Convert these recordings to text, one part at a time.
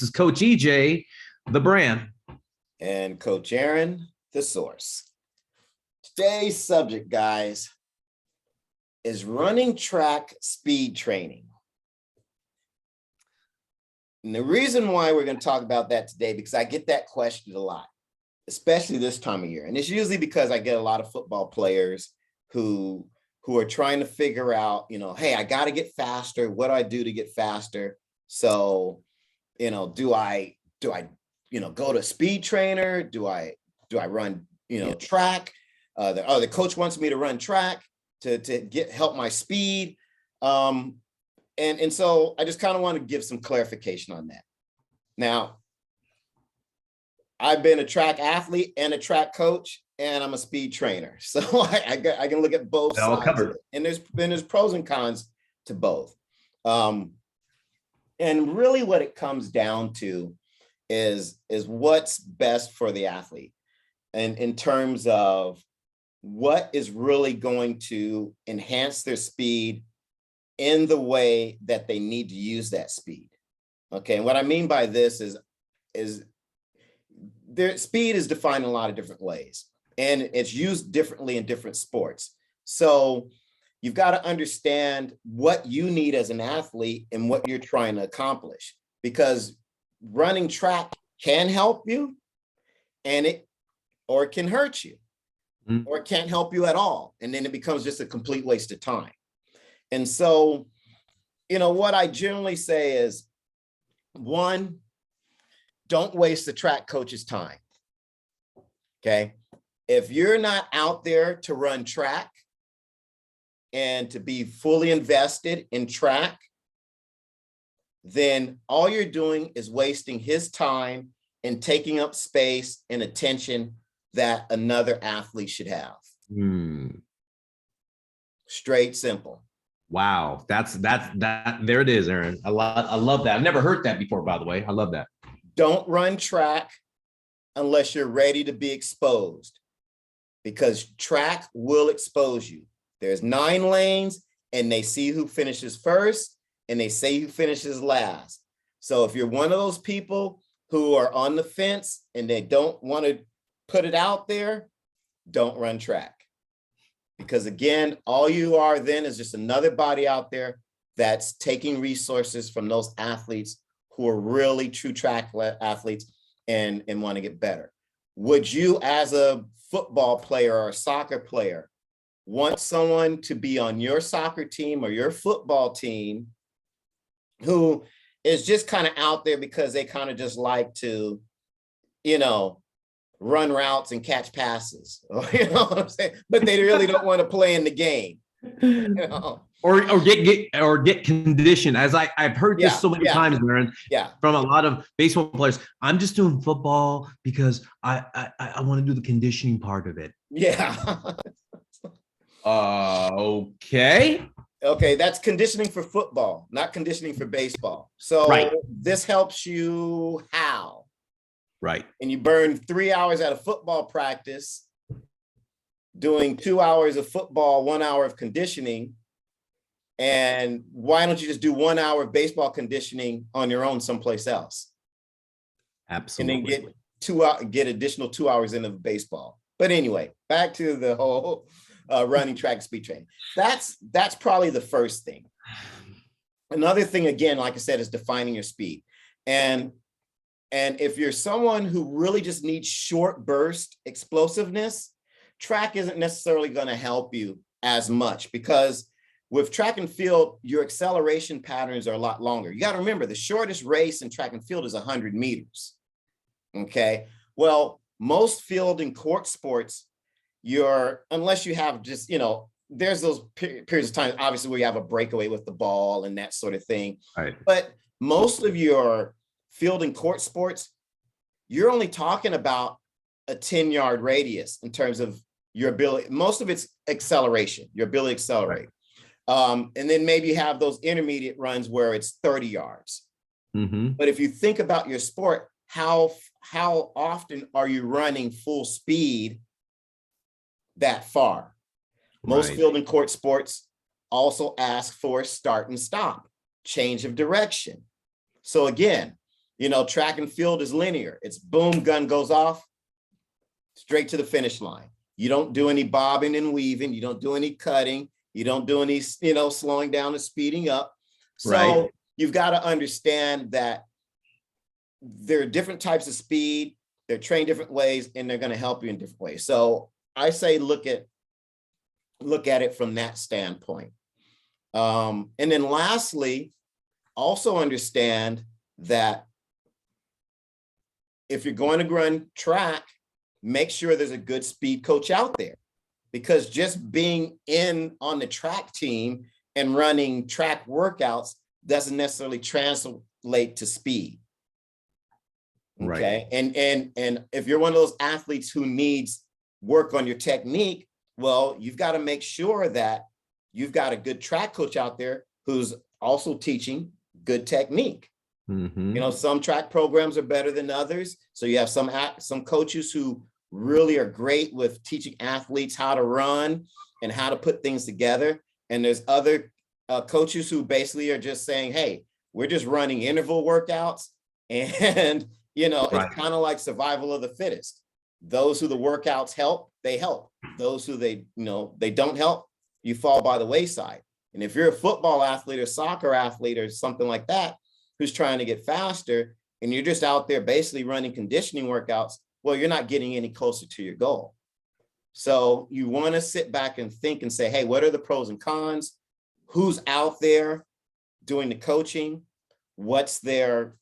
is Coach EJ, the brand. And Coach Aaron, the source. Today's subject, guys, is running track speed training. And the reason why we're going to talk about that today, because I get that question a lot, especially this time of year. And it's usually because I get a lot of football players who are trying to figure out, hey, I got to get faster. What do I do to get faster? So, do I go to a speed trainer? Do I run, track? The coach wants me to run track to help my speed. And so I just kind of want to give some clarification on that. Now, I've been a track athlete and a track coach, and I'm a speed trainer. So I can look at both sides of it. And there's pros and cons to both. And really what it comes down to is what's best for the athlete, and in terms of what is really going to enhance their speed in the way that they need to use that speed. Okay, and what I mean by this is their speed is defined in a lot of different ways, and it's used differently in different sports. So you've got to understand what you need as an athlete and what you're trying to accomplish, because running track can help you or it can hurt you, or it can't help you at all. And then it becomes just a complete waste of time. And so, what I generally say is, one, don't waste the track coach's time. Okay. If you're not out there to run track and to be fully invested in track, then all you're doing is wasting his time and taking up space and attention that another athlete should have. Straight, simple. Wow, that's there it is, Aaron. I love that. I've never heard that before, by the way. I love that. Don't run track unless you're ready to be exposed, because track will expose you. There's 9 lanes, and they see who finishes first, and they say who finishes last. So if you're one of those people who are on the fence and they don't want to put it out there, don't run track. Because again, all you are then is just another body out there that's taking resources from those athletes who are really true track athletes and want to get better. Would you, as a football player or a soccer player, want someone to be on your soccer team or your football team who is just kind of out there because they kind of just like to, run routes and catch passes, you know what I'm saying? But they really don't want to play in the game, or get conditioned. As I've heard this so many times, Aaron, from a lot of baseball players. I'm just doing football because I want to do the conditioning part of it. Yeah. Okay. Okay, that's conditioning for football, not conditioning for baseball. So This helps you how? Right. And you burn 3 hours at a football practice, doing 2 hours of football, 1 hour of conditioning. And why don't you just do 1 hour of baseball conditioning on your own someplace else? Absolutely. And then get additional 2 hours in of baseball. But anyway, back to the whole running track speed training. That's probably the first thing. Another thing, again, like I said, is defining your speed. And if you're someone who really just needs short burst explosiveness, track isn't necessarily going to help you as much, because with track and field, your acceleration patterns are a lot longer. You got to remember, the shortest race in track and field is 100 meters. Okay. Well, most field and court sports, unless you have just, there's those periods of time, obviously, where you have a breakaway with the ball and that sort of thing. Right. But most of your field and court sports, you're only talking about a 10-yard radius in terms of your ability. Most of it's acceleration, your ability to accelerate. And then maybe you have those intermediate runs where it's 30 yards. But if you think about your sport, how often are you running full speed that far? Most field and court sports also ask for start and stop, change of direction. So again, Track and field is linear. It's boom, gun goes off, straight to the finish line. You don't do any bobbing and weaving. You don't do any cutting. You don't do any, slowing down and speeding up. So you've got to understand that there are different types of speed. They're trained different ways, and they're going to help you in different ways. So I say look at it from that standpoint. And then lastly, also understand that if you're going to run track, make sure there's a good speed coach out there, because just being in on the track team and running track workouts doesn't necessarily translate to speed. Okay. Right. And if you're one of those athletes who needs work on your technique, well, you've got to make sure that you've got a good track coach out there who's also teaching good technique. Mm-hmm. Some track programs are better than others. So you have some coaches who really are great with teaching athletes how to run and how to put things together. And there's other coaches who basically are just saying, hey, we're just running interval workouts. And, it's kind of like survival of the fittest. Those who the workouts help, they help. Those who they don't help, you fall by the wayside. And if you're a football athlete or soccer athlete or something like that, who's trying to get faster, and you're just out there basically running conditioning workouts, well, you're not getting any closer to your goal. So you want to sit back and think and say, hey, what are the pros and cons? Who's out there doing the coaching? What's their,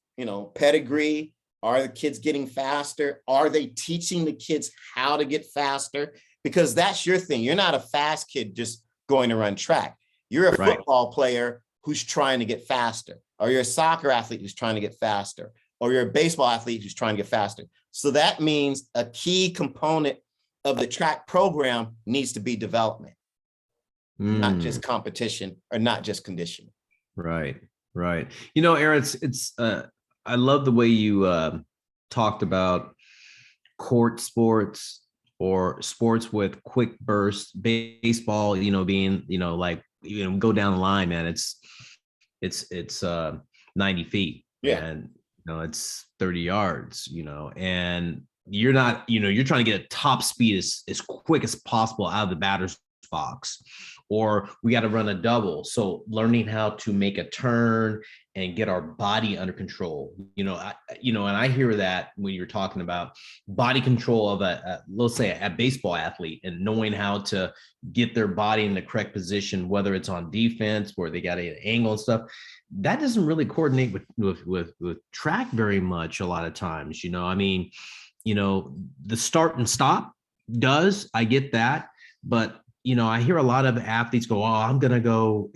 pedigree? Are the kids getting faster? Are they teaching the kids how to get faster? Because that's your thing. You're not a fast kid just going to run track. You're a football player who's trying to get faster, or you're a soccer athlete who's trying to get faster, or you're a baseball athlete who's trying to get faster. So that means a key component of the track program needs to be development, not just competition or not just conditioning. Right. Aaron, I love the way you talked about court sports or sports with quick bursts, baseball, being, go down the line, man. It's 90 feet. Yeah. And, it's 30 yards, and you're not, you're trying to get a top speed as quick as possible out of the batter's box, or we got to run a double. So learning how to make a turn and get our body under control, and I hear that when you're talking about body control of let's say a baseball athlete, and knowing how to get their body in the correct position, whether it's on defense where they got an angle and stuff. That doesn't really coordinate with track very much a lot of times, the start and stop does, I get that. But, I hear a lot of athletes go, oh, I'm going to go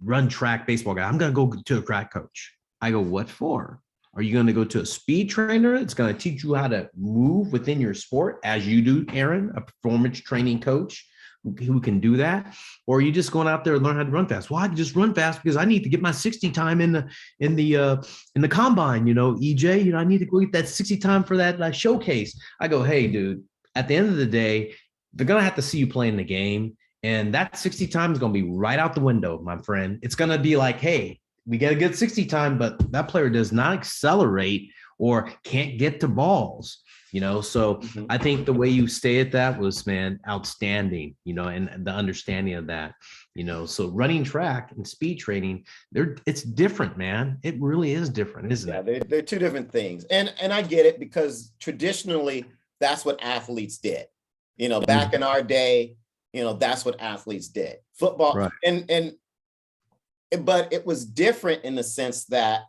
run track, baseball guy. I'm going to go to a track coach. I go, what for? Are you going to go to a speed trainer? It's going to teach you how to move within your sport as you do, Aaron, a performance training coach who can do that? Or are you just going out there and learn how to run fast? Well, I can just run fast because I need to get my 60 time in the combine, EJ, I need to go get that 60 time for that showcase. I go, hey, dude, at the end of the day, they're going to have to see you playing the game. And that 60 time is going to be right out the window, my friend. It's going to be like, hey, we get a good 60 time, but that player does not accelerate or can't get to balls. So I think the way you stated that was, man, outstanding, and the understanding of that, so running track and speed training, it's different, man. It really is different, isn't it? They're two different things. And I get it, because traditionally that's what athletes did, back in our day, that's what athletes did. Football. Right. But it was different in the sense that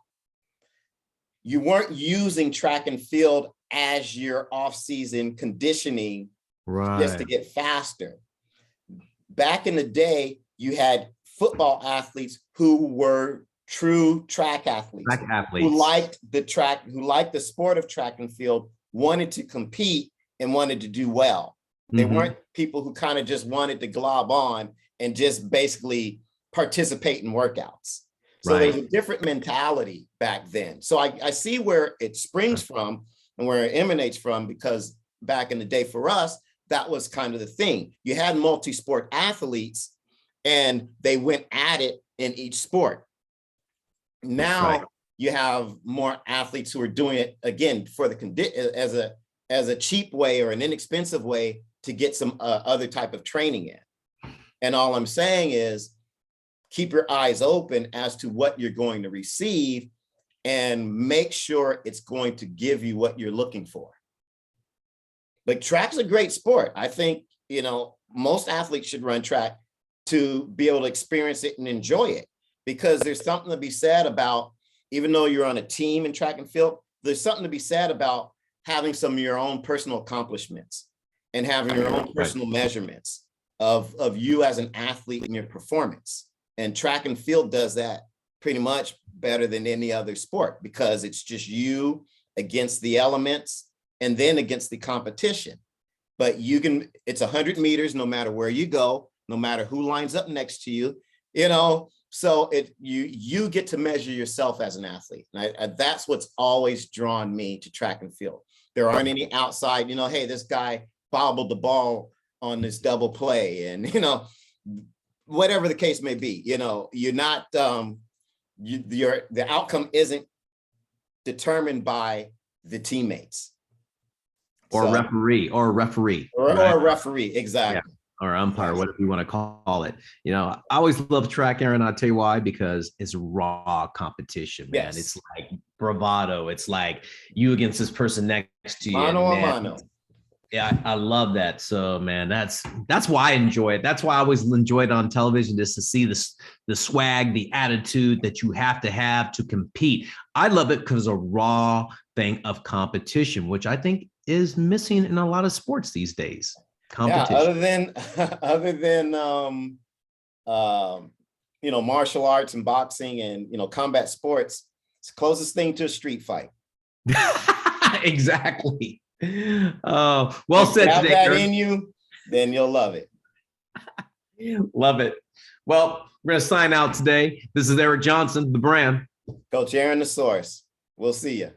you weren't using track and field as your off-season conditioning just to get faster. Back in the day, you had football athletes who were true track athletes. Who liked the track, who liked the sport of track and field, wanted to compete and wanted to do well. They weren't people who kind of just wanted to glob on and just basically participate in workouts. So there's a different mentality back then. So I see where it springs from and where it emanates from, because back in the day for us, that was kind of the thing. You had multi-sport athletes and they went at it in each sport. Now you have more athletes who are doing it again for the as a cheap way or an inexpensive way to get some other type of training in. And all I'm saying is keep your eyes open as to what you're going to receive and make sure it's going to give you what you're looking for. But track's a great sport. I think, you know, most athletes should run track to be able to experience it and enjoy it, because there's something to be said about, even though you're on a team in track and field, there's something to be said about having some of your own personal accomplishments and having your own personal measurements of you as an athlete and your performance. And track and field does that pretty much better than any other sport, because it's just you against the elements and then against the competition. But you can, it's 100 meters, no matter where you go, no matter who lines up next to you, you know, so you get to measure yourself as an athlete. And that's what's always drawn me to track and field. There aren't any outside, you know, hey, this guy bobbled the ball on this double play, and, you know, whatever the case may be, you know, you're not, the outcome isn't determined by the teammates. Or a referee. Or a referee, exactly. Yeah. Or umpire, whatever you want to call it. You know, I always love track, Aaron. I'll tell you why, because it's raw competition, man. Yes. It's like bravado. It's like you against this person next to you. Mano a mano. Yeah, I love that. So, man, that's why I enjoy it. That's why I always enjoy it on television, just to see the swag, the attitude that you have to compete. I love it because a raw thing of competition, which I think is missing in a lot of sports these days. Competition. Yeah, other than you know, martial arts and boxing and, you know, combat sports, it's the closest thing to a street fight. Exactly. Well said. Have that in you, then you'll love it. Love it. Well, we're gonna sign out today. This is Eric Johnson, the brand. Coach Aaron, the source. We'll see you.